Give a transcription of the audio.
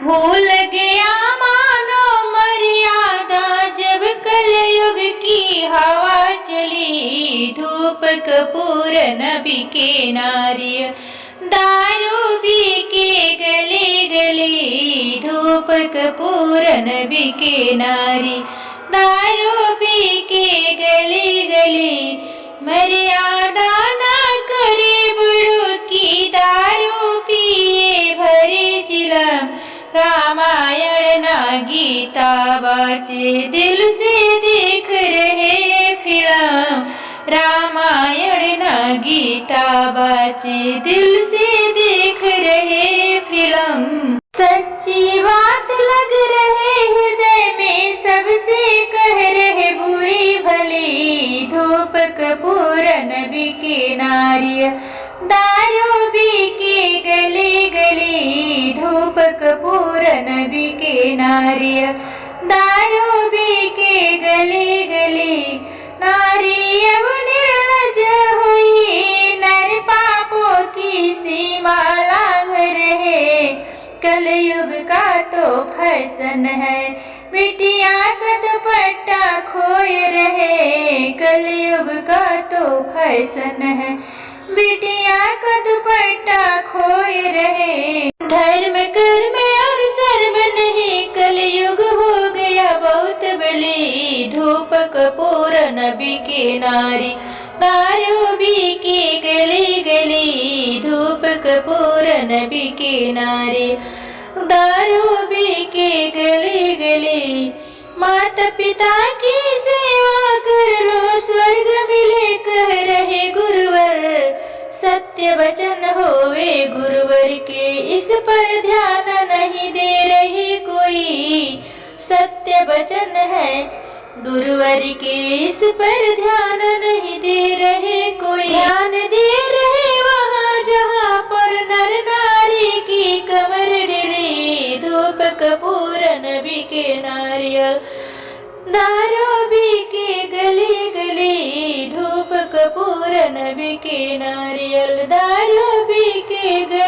भूल गया मानो मर्यादा जब कलयुग की हवा चली। धूप कपूर नबी के नारियल दारू पी के गले गले। धूप कपूर नबी के नारी दारू पी के गले गले। मर्यादा ना करे बड़ों की दारू पिए भरे चिलम। रामायण ना गीता बाचे दिल से देख रहे फिल्म। रामायण ना गीता बाचे दिल से देख रहे फिल्म। सच्ची बात लग रहे हृदय में सबसे कह रहे बुरी भली। धूप कपूर नबी के नारियल दारू पी के गले गले। धूप कपूर नबी के नारियल दारू पी के गले गले। नारी अब निर्लज हुई नर पापों की सीमा लांघ रहे। कलयुग का तो फैशन है बिटिया का दुपट्टा खोए रहे। कलयुग का तो फैशन है बिटिया का दुपट्टा खोए रहे। धर्म कर्म और शर्म नहीं कलयुग हो गया बहुत बली। धूप कपूर नबी के नारी दारू पी के गली गली। धूप कपूर नबी के नारी दारू पी के गली गली। माता पिता की सेवा कर लो स्वर्ग मिले कह रहे गुरुवर। सत्य वचन होवे गुरुवर के इस पर ध्यान नहीं दे रहे कोई। सत्य वचन है गुरुवर के इस पर ध्यान नहीं दे रहे कोई। ध्यान दे रहे वहाँ जहाँ पर नर नारी की कमर डली। धूप कपूर नबी के नारियल दारू पी के गली गली। धूप कपूर नबी के नारियल दारू पी के गली।